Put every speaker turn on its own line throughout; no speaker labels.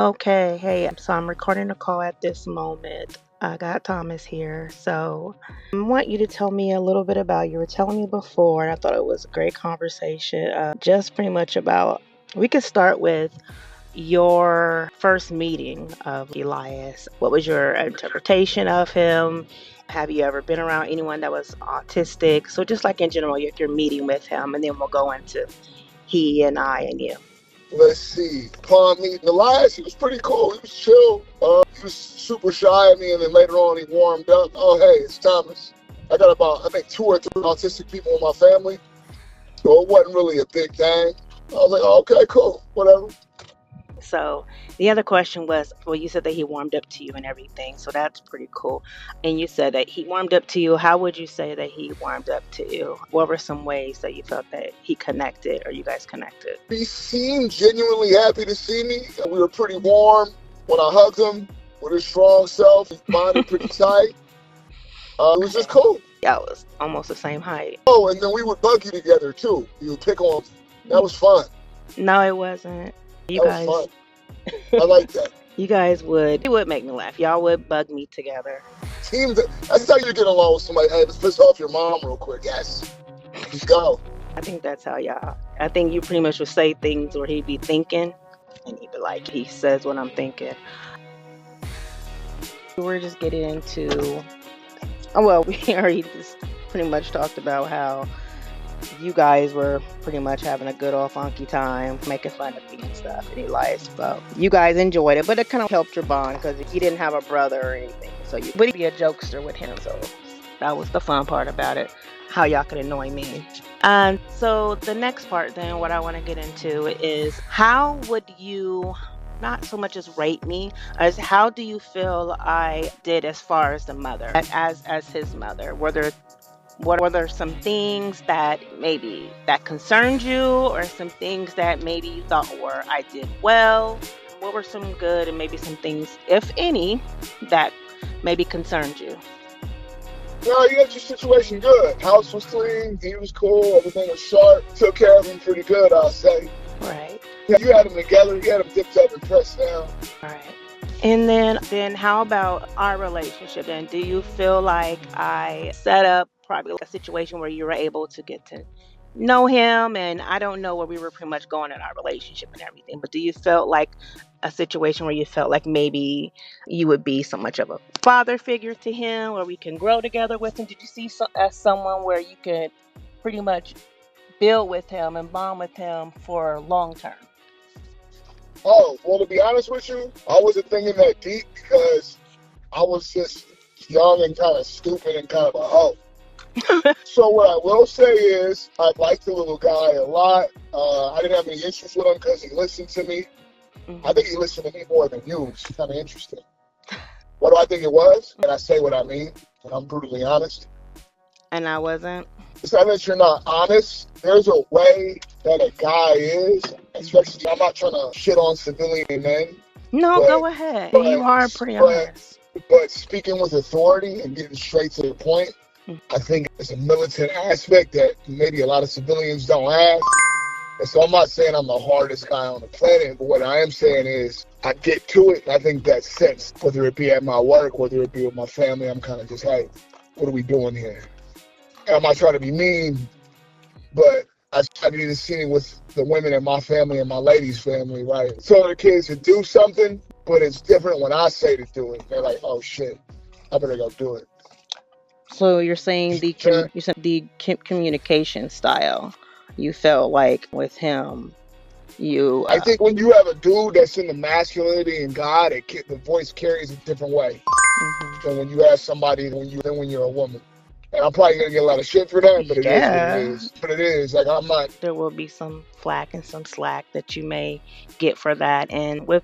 Okay, hey, so I'm recording a call at this moment. I got Thomas here. So I want you to tell me a little bit about you were telling me before, and I thought it was a great conversation. Just pretty much about, we could start with your first meeting of Elias. What was your interpretation of him? Have you ever been around anyone that was autistic? So just like in general, your meeting with him, and then we'll go into he and I and you.
Let's see. Upon meeting Elias, he was pretty cool. He was chill. He was super shy of me, and then later on he warmed up. Oh, hey, it's Thomas. I got about, I think, 2 or 3 autistic people in my family, so it wasn't really a big thing. I was like, oh, okay, cool, whatever.
So the other question was, well, you said that he warmed up to you and everything, so that's pretty cool. And you said that he warmed up to you. How would you say that he warmed up to you? What were some ways that you felt that he connected or you guys connected?
He seemed genuinely happy to see me. We were pretty warm when I hugged him with his strong self. He bonded pretty tight. It was just cool.
Yeah, it was almost the same height.
Oh, and then we would buggy together too. You would pick on him. That was fun.
No, it wasn't. You
That
guys,
was fun. I like that.
you guys would, it would make me laugh. Y'all would bug me together.
That's how you get along with somebody. Hey, let's piss off your mom real quick. Yes. Let's go.
I think that's how y'all, I think you pretty much would say things where he'd be thinking and he'd be like, he says what I'm thinking. We're just getting into, oh, well, we already just pretty much talked about how you guys were pretty much having a good old funky time, making fun of me and stuff, and Elias, well, you guys enjoyed it, but it kind of helped your bond because he didn't have a brother or anything, so you would be a jokester with him, so that was the fun part about it, how y'all could annoy me. And so the next part then, what I want to get into is, how would you, not so much as rate me, as how do you feel I did as far as the mother, as his mother? What were there some things that maybe that concerned you, or some things that maybe you thought were I did well? What were some good and maybe some things, if any, that maybe concerned you?
No, you got your situation good. House was clean. He was cool. Everything was sharp. Took care of him pretty good, I'll say.
Right.
Yeah, you had him together. You had him dipped up and pressed down.
Right. And then how about our relationship? And do you feel like I set up probably a situation where you were able to get to know him? And I don't know where we were pretty much going in our relationship and everything, but do you felt like a situation where you felt like maybe you would be so much of a father figure to him, or we can grow together with him? Did you see as someone where you could pretty much build with him and bond with him for long term?
Oh, well, to be honest with you, I wasn't thinking that deep because I was just young and kind of stupid and kind of a hoe. So what I will say is I liked the little guy a lot. I didn't have any issues with him because he listened to me. I think he listened to me more than you, which is kind of interesting. What do I think it was? And I say what I mean, and I'm brutally honest.
And I wasn't.
It's not that you're not honest. There's a way that a guy is, especially, I'm not trying to shit on civilian men.
No,
but,
go ahead. You are pretty honest.
But speaking with authority and getting straight to the point, I think it's a militant aspect that maybe a lot of civilians don't have. And so I'm not saying I'm the hardest guy on the planet, but what I am saying is I get to it. And I think that sense, whether it be at my work, whether it be with my family, I'm kind of just, hey, what are we doing here? And I'm not trying to be mean, but I try to do the same with the women in my family and my ladies' family, right? So the kids to do something, but it's different when I say to do it. They're like, oh shit, I better go do it.
So you're saying the communication style, you felt like with him, you.
I think when you have a dude that's in the masculinity and God, the voice carries a different way than when you have somebody when you're a woman. And I'm probably gonna get a lot of shit for that, but it is what it is. But it is like I'm not.
There will be some flack and some slack that you may get for that. And with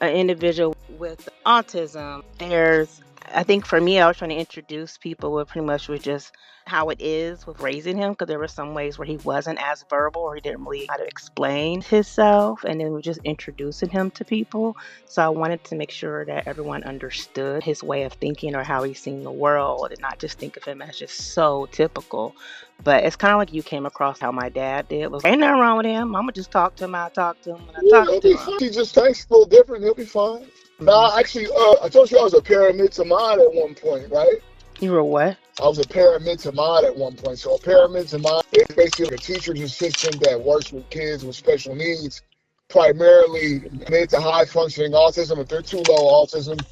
an individual with autism, there's I think for me, I was trying to introduce people with pretty much with just how it is with raising him, because there were some ways where he wasn't as verbal or he didn't really know how to explain himself, and then we're just introducing him to people. So I wanted to make sure that everyone understood his way of thinking or how he's seen the world, and not just think of him as just so typical. But it's kind of like you came across how my dad did. Was ain't nothing wrong with him. I'm gonna just talk to him. I talk to him when I
Yeah,
talk
he'll
to
be
him.
fine. He just thinks a little different. He'll be fine. Nah, actually, I told you I was a paramedic to mine at one point, right?
You were what?
I was a paramedic to mine at one point. So a paramedic to mine is basically a teacher's assistant that works with kids with special needs, primarily mid to high functioning autism. If they're too low autism,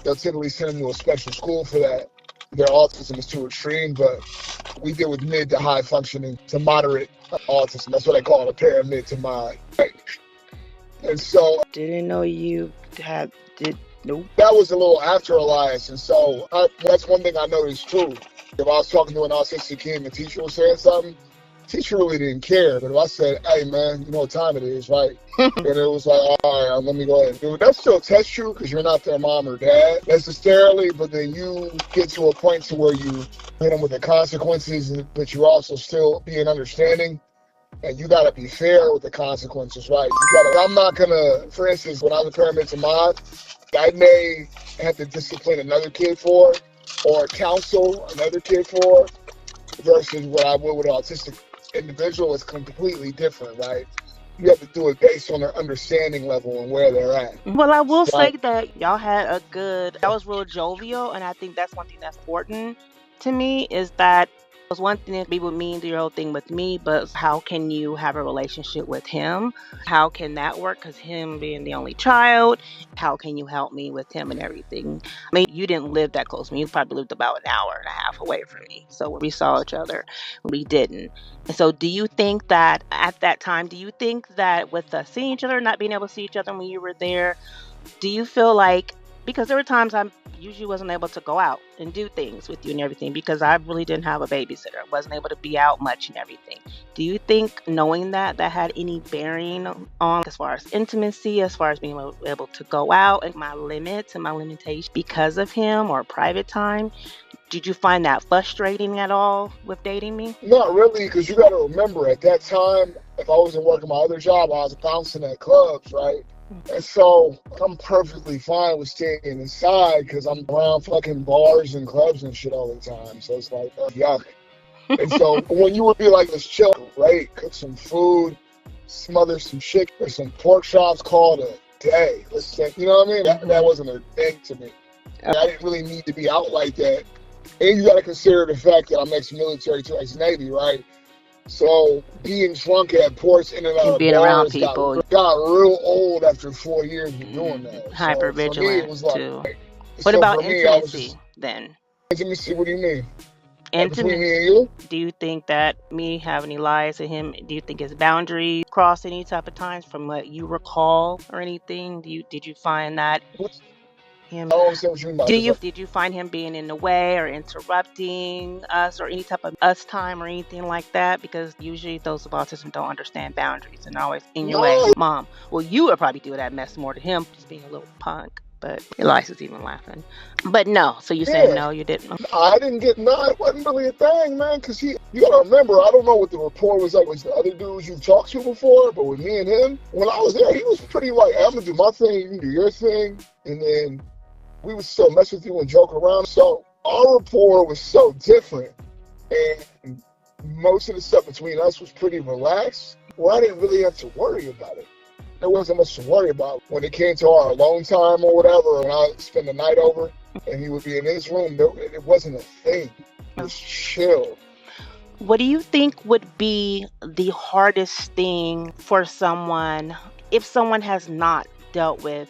they'll typically send them to a special school for that. Their autism is too extreme, but we deal with mid to high functioning to moderate autism. That's what I call it, a paramedic to mine. And so
Didn't know you had did nope.
that was a little after Elias. And so that's one thing I know is true. If I was talking to an autistic kid and the teacher was saying something, the teacher really didn't care. But if I said, hey, man, you know what time it is, right? And it was like, all right, let me go ahead and do it. That still test you because you're not their mom or dad necessarily, but then you get to a point to where you hit them with the consequences, but you also still being understanding. And you gotta be fair with the consequences, right? I'm not gonna, for instance, when I was a paramedic to mine, I may have to discipline another kid for, or counsel another kid for, versus what I would with an autistic individual is completely different, right? You have to do it based on their understanding level and where they're at.
Well, I will
Right?
say that y'all had a good, that was real jovial, and I think that's one thing that's important to me is that it was one thing that people mean do your whole thing with me, but how can you have a relationship with him? How can that work? Because him being the only child, how can you help me with him and everything? I mean, you didn't live that close to me. You probably lived about an hour and a half away from me. So when we saw each other, we didn't. And so do you think that at that time, do you think that with us seeing each other, not being able to see each other when you were there, do you feel like, because there were times I usually wasn't able to go out and do things with you and everything because I really didn't have a babysitter, wasn't able to be out much and everything. Do you think knowing that had any bearing on as far as intimacy, as far as being able to go out and my limits and my limitations because of him or private time? Did you find that frustrating at all with dating me?
Not really, because you gotta remember at that time, if I wasn't working my other job, I was bouncing at clubs, right? And so I'm perfectly fine with staying inside because I'm around fucking bars and clubs and shit all the time. So it's like, yuck. And so when you would be like, let's chill, right? Cook some food, smother some shit, or some pork chops, call it a day. Let's say, you know what I mean? That wasn't a thing to me. I didn't really need to be out like that. And you got to consider the fact that I'm ex-military to ex-Navy, right? So being drunk at ports in and out
And
of
being around
bars
people,
got real old after 4 years of doing that. So for me, it
hypervigilant
was like,
too. What
so
about
for me, I was
intimacy
just,
then?
intimacy, what do you mean? Like between
Intimate.
me and you?
Do you think that me having any lies to him? Do you think his boundaries crossed any type of times from what you recall or anything? Did you find that
I
him?
don't understand what you mean by this.
Did you find him being in the way or interrupting us or any type of us time or anything like that? Because usually those with autism don't understand boundaries and always in your way.
No,
Mom, well, you would probably do that mess more to him, just being a little punk. But Elias even laughing. But no, so you saying
yeah.
no, you didn't?
I didn't get, no, it wasn't really a thing, man, because you gotta remember, I don't know what the rapport was like with the other dudes you've talked to before, but with me and him, when I was there, he was pretty like, I'm gonna do my thing, you can do your thing, and then we would still mess with you and joke around. So our rapport was so different, and most of the stuff between us was pretty relaxed, where I didn't really have to worry about it. There wasn't much to worry about. When it came to our alone time or whatever, when I spend the night over and he would be in his room, it wasn't a thing. It was chill.
What do you think would be the hardest thing for someone if someone has not dealt with,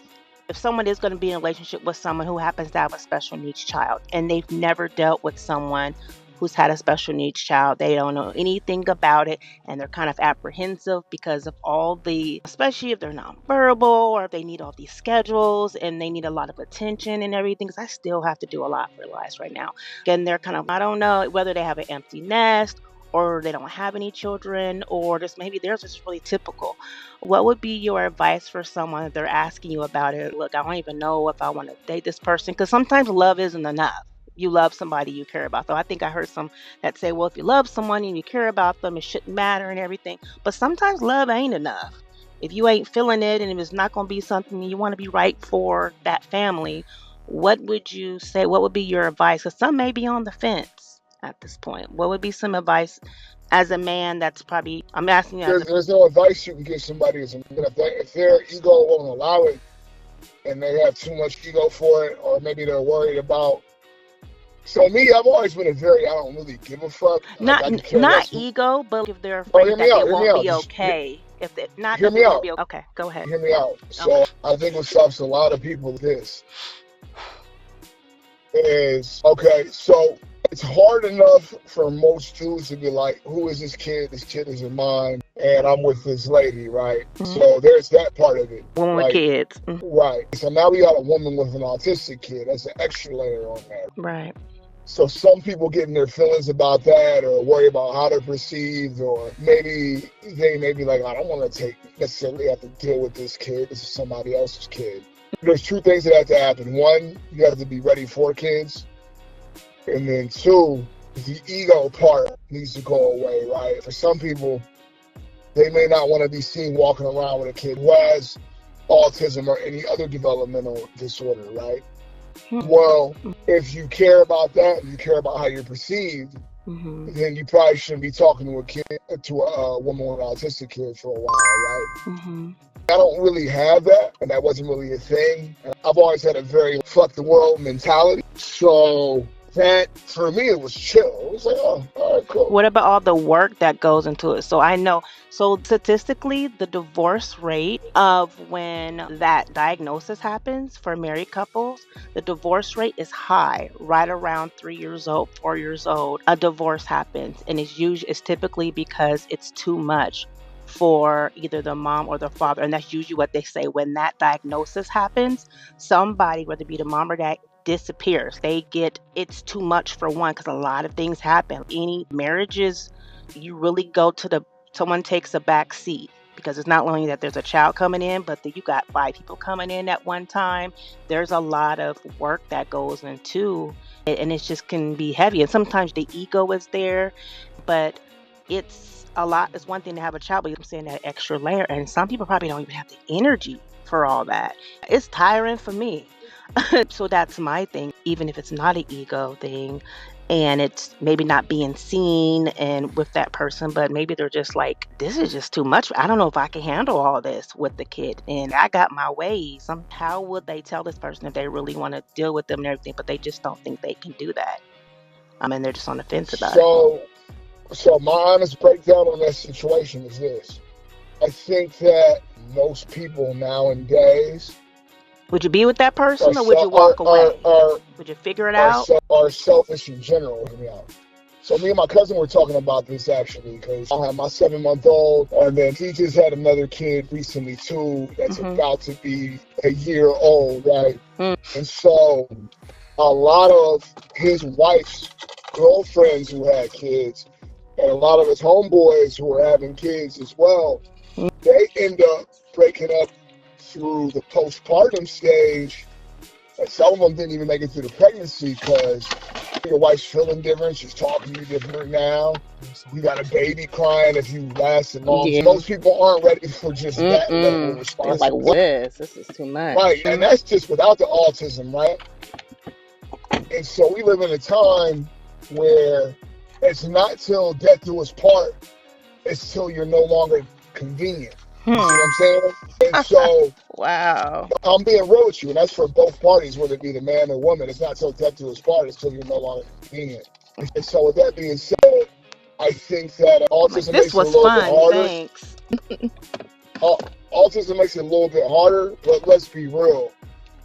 if someone is going to be in a relationship with someone who happens to have a special needs child and they've never dealt with someone who's had a special needs child, they don't know anything about it, and they're kind of apprehensive because of all the, especially if they're nonverbal or if they need all these schedules and they need a lot of attention and everything, because I still have to do a lot for Elias right now. And they're kind of, I don't know whether they have an empty nest or they don't have any children, or just maybe they're just really typical. What would be your advice for someone if they're asking you about it? Look, I don't even know if I want to date this person, because sometimes love isn't enough. You love somebody you care about. So I think I heard some that say, well, if you love someone and you care about them, it shouldn't matter and everything. But sometimes love ain't enough. If you ain't feeling it and if it's not going to be something you want to be right for that family, what would you say? What would be your advice? Because some may be on the fence at this point. What would be some advice as a man that's probably, I'm asking you as a,
There's no advice you can give somebody as a man. If their ego won't allow it and they have too much ego for it, or maybe they're worried about. So me, I've always been I don't really give a fuck.
not
I could care
not
less.
ego, but if they're
Oh,
afraid
hear
that
me out.
it
Hear me
won't
out.
be
Just
okay. If it not
hear
that
me
it won't
out.
be okay. Okay, go ahead.
Hear me out.
Okay.
So I think what stops a lot of people this is, okay, so it's hard enough for most dudes to be like, who is this kid? This kid isn't mine, and I'm with this lady, right? So there's that part of it.
Women with
Like,
kids.
right. So now we got a woman with an autistic kid. That's an extra layer on that.
Right.
So some people get in their feelings about that, or worry about how they're perceived, or maybe they may be like, I don't want to necessarily have to deal with this kid. This is somebody else's kid. There's two things that have to happen. One, you have to be ready for kids. And then two, the ego part needs to go away, right? For some people, they may not want to be seen walking around with a kid who has autism or any other developmental disorder, right? Well, if you care about that and you care about how you're perceived, then you probably shouldn't be talking to a woman with an autistic kid for a while, right? I don't really have that, and that wasn't really a thing. I've always had a very fuck the world mentality. So that, for me, it was chill. It was like, oh, all right, cool.
What about all the work that goes into it? So I know, so statistically, the divorce rate of when that diagnosis happens for married couples, the divorce rate is high, right around 3 years old, 4 years old. A divorce happens, and it's typically because it's too much for either the mom or the father. And that's usually what they say when that diagnosis happens. Somebody, whether it be the mom or dad, disappears. It's too much for one, because a lot of things happen. Any marriages, you really go to someone takes a back seat, because it's not only that there's a child coming in, but that you got 5 people coming in at one time. There's a lot of work that goes into it, and it just can be heavy. And sometimes the ego is there, but it's a lot. It's one thing to have a child, but I'm saying that extra layer, and some people probably don't even have the energy for all that. It's tiring for me. So that's my thing, even if it's not an ego thing and it's maybe not being seen and with that person, but maybe they're just like, this is just too much. I don't know if I can handle all this with the kid, and I got my ways. How would they tell this person if they really want to deal with them and everything, but they just don't think they can do that? And they're just on the fence about it.
So my honest breakdown on that situation is this. I think that most people nowadays,
would you be with that person, or would you walk away? Would you figure it out?
Are selfish in general. Hear me out. So me and my cousin were talking about this actually, because I have my 7-month-old, and then he just had another kid recently too that's about to be a year old, right? And so a lot of his wife's girlfriends who had kids, and a lot of his homeboys who were having kids as well, they end up breaking up through the postpartum stage, and some of them didn't even make it through the pregnancy because your wife's feeling different. She's talking to you different now. You got a baby crying if you lasted long. Yeah. Most people aren't ready for just that level of responsibility.
Like, what? This is too much.
Right, and that's just without the autism, right? And so we live in a time where it's not till death do us part, it's till you're no longer convenient. You know what I'm saying? And so,
wow.
I'm being real with you, and that's for both parties, whether it be the man or woman. It's not till death do us part, it's till you're no longer convenient. And so, with that being said, I think that autism makes it a little bit harder.
Thanks.
Autism makes it a little bit harder, but let's be real.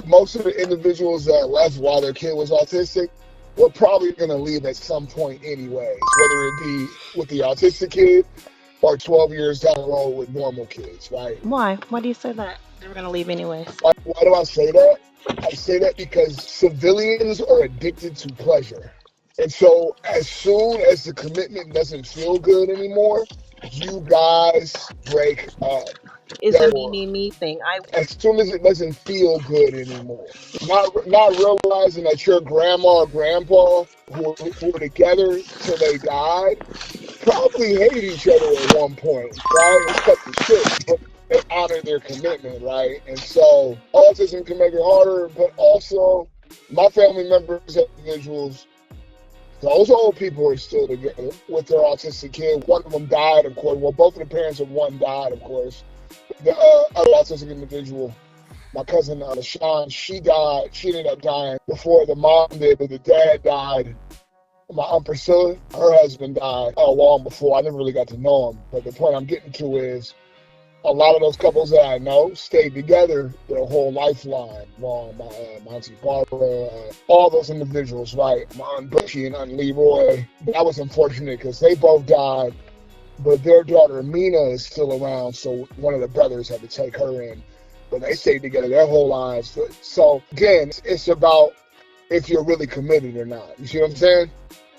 Most of the individuals that left while their kid was autistic were probably going to leave at some point anyways, whether it be with the autistic kid or 12 years down the road with normal kids, right?
Why? Why do you say that? They were going to leave anyways.
Why do I say that? I say that because civilians are addicted to pleasure. And so as soon as the commitment doesn't feel good anymore, you guys break up.
It's a me,
Therefore,
me, me thing. I
as soon as it doesn't feel good anymore, not realizing that your grandma or grandpa who were together till they died probably hated each other at one point, right? It's cut the shit, but they honor their commitment, right? And so autism can make it harder, but also my family members, individuals, those old people are still together with their autistic kid. One of them died, of course. Well, both of the parents of one died, of course. The other autistic individual, my cousin Sean, she died. She ended up dying before the mom did, but the dad died. My Aunt Priscilla, her husband died long before. I never really got to know him. But the point I'm getting to is a lot of those couples that I know stayed together their whole lifeline. Long, my Auntie Barbara, all those individuals, right? My Aunt Bushy and Aunt Leroy. That was unfortunate because they both died. But their daughter Mina is still around, so one of the brothers had to take her in. But they stayed together their whole lives. So again, it's about if you're really committed or not. You see what I'm saying?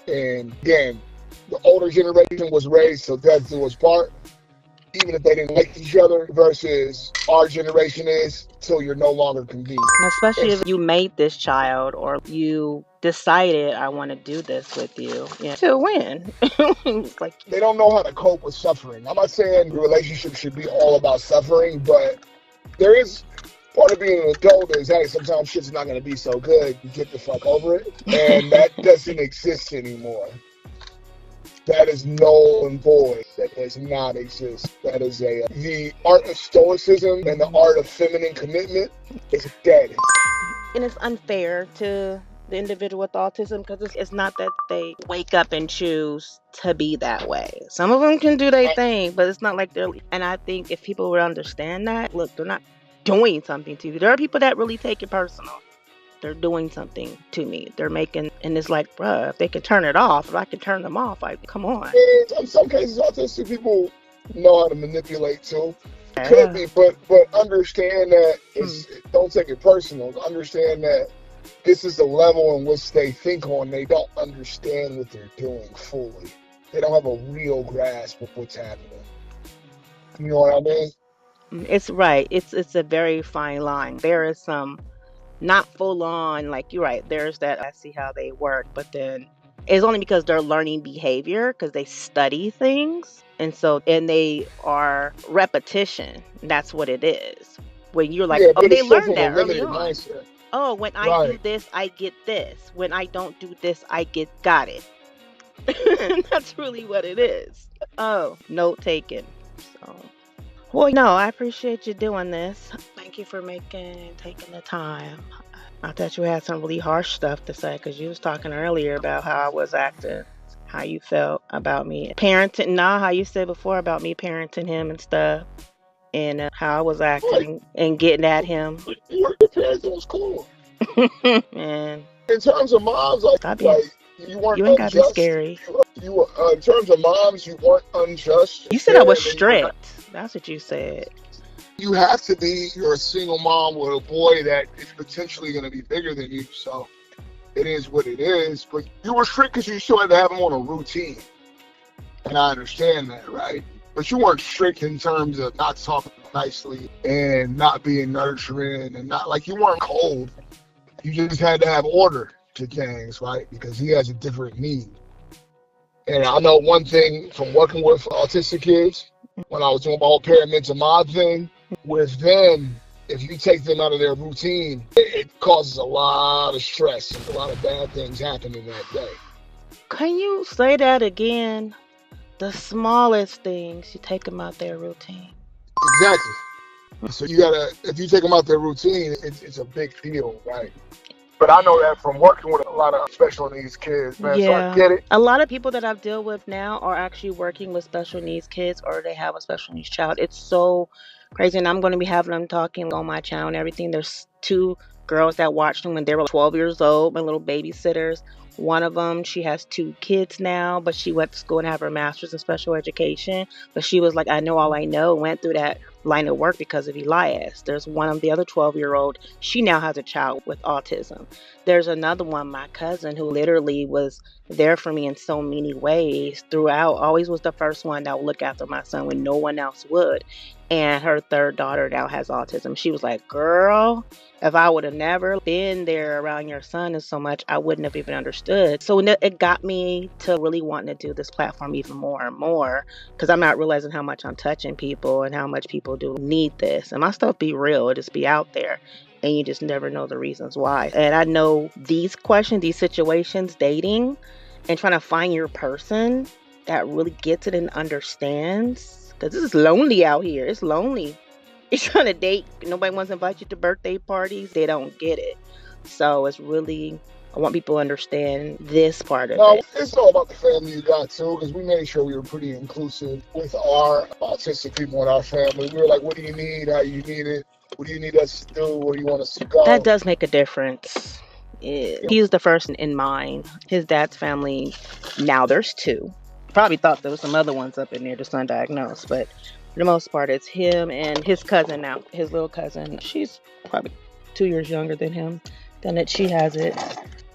And again, the older generation was raised so death do us part, even if they didn't like each other, versus our generation is till you're no longer convenient.
especially
It's,
if you made this child or you decided I want to do this with you. Yeah. To win. It's like
they don't know how to cope with suffering. I'm not saying the relationship should be all about suffering, but there is part of being an adult is, hey, sometimes shit's not going to be so good. You get the fuck over it. And that doesn't exist anymore. That is null and void. That does not exist. That is the art of stoicism and the art of feminine commitment is dead.
and it's unfair to the individual with autism because it's not that they wake up and choose to be that way. Some of them can do their thing, but it's not like they're. And I think if people would understand that, look, they're not doing something to you. There are people that really take it personal. They're doing something to me. They're making, and it's like, bruh, if they can turn it off, if I can turn them off, like, come on.
And in some cases, autistic people know how to manipulate too. Could
Yeah.
be, but understand that don't take it personal. Understand that this is the level in which they think on. They don't understand what they're doing fully. They don't have a real grasp of what's happening. You know what I mean?
It's right. It's a very fine line. There is some not full on, like you're right. There's that I see how they work, but then it's only because they're learning behavior because they study things, and they are repetition. That's what it is. When you're like,
Yeah,
oh,
but
they
it's still
learned
from a
that early
limited
on.
mindset.
Oh, when I do
Right.
this, I get this. When I don't do this, I got it. That's really what it is. Oh, note taken. So, well, no, I appreciate you doing this. Thank you for taking the time. I thought you had some really harsh stuff to say because you was talking earlier about how I was acting, how you felt about me parenting. Nah, how you said before about me parenting him and stuff, and how I was
Like,
acting and getting at him.
your parents was cool.
And
In terms of moms,
stop being.
like you weren't
You ain't gotta be
unjust.
scary.
You were, in terms of moms, you weren't unjust,
You said I was
and you were.
strict. That's what you said.
You have to be. You're a single mom with a boy that is potentially going to be bigger than you, so it is what it is. But you were strict because you still had to have him on a routine, and I understand that, right? But you weren't strict in terms of not talking nicely and not being nurturing and not like you weren't cold. You just had to have order to things, right? Because he has a different need. And I know one thing from working with autistic kids, when I was doing my whole parent mental mod thing, with them, if you take them out of their routine, it causes a lot of stress and a lot of bad things happening that day.
Can you say that again? The smallest things, you take them out their routine.
Exactly. So you gotta, if you take them out their routine, it's a big deal, right? But I know that from working with a lot of special needs kids, man. So I
Yeah.
get it.
A lot of people that I've dealt with now are actually working with special needs kids or they have a special needs child. It's so crazy. And I'm going to be having them talking on my channel and everything. There's two girls that watched them when they were 12 years old, my little babysitters. One of them, she has two kids now, but she went to school and have her master's in special education. But she was like, I know all I know, went through that line of work because of Elias. There's one of the other 12-year-old. She now has a child with autism. There's another one, my cousin, who literally was there for me in so many ways throughout. Always was the first one that would look after my son when no one else would. And her third daughter now has autism. She was like, girl, if I would have never been there around your son so much, I wouldn't have even understood. So it got me to really wanting to do this platform even more and more, because I'm not realizing how much I'm touching people and how much people do need this. And my stuff be real, it just be out there. And you just never know the reasons why. And I know these questions, these situations, dating, and trying to find your person that really gets it and understands. Because this is lonely out here. It's lonely. You're trying to date. Nobody wants to invite you to birthday parties. They don't get it. So it's really, I want people to understand this part of it.
It's all about the family you got too, because we made sure we were pretty inclusive with our autistic people in our family. We were like, what do you need? How you need it? What do you need us to do? Where do you want us to go?
That does make a difference. He's the first in mine. His dad's family, now there's two. Probably thought there was some other ones up in there just undiagnosed, but for the most part, it's him and his cousin now. His little cousin, she's probably 2 years younger than him. Then that she has it,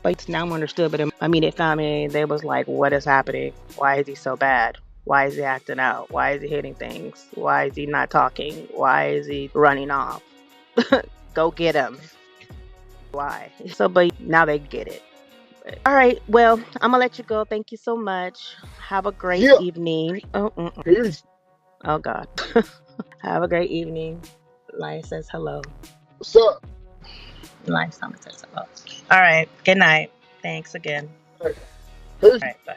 but it's now understood. But immediate family, they was like, "What is happening? Why is he so bad? Why is he acting out? Why is he hitting things? Why is he not talking? Why is he running off? Go get him." Why? So, but now they get it. All right. Well, I'm gonna let you go. Thank you so much. Have a great evening. Oh God. Have a great evening. Lion says hello.
What's up?
Lion says hello. All right. Good night. Thanks again.
Hey.
All right. Bye.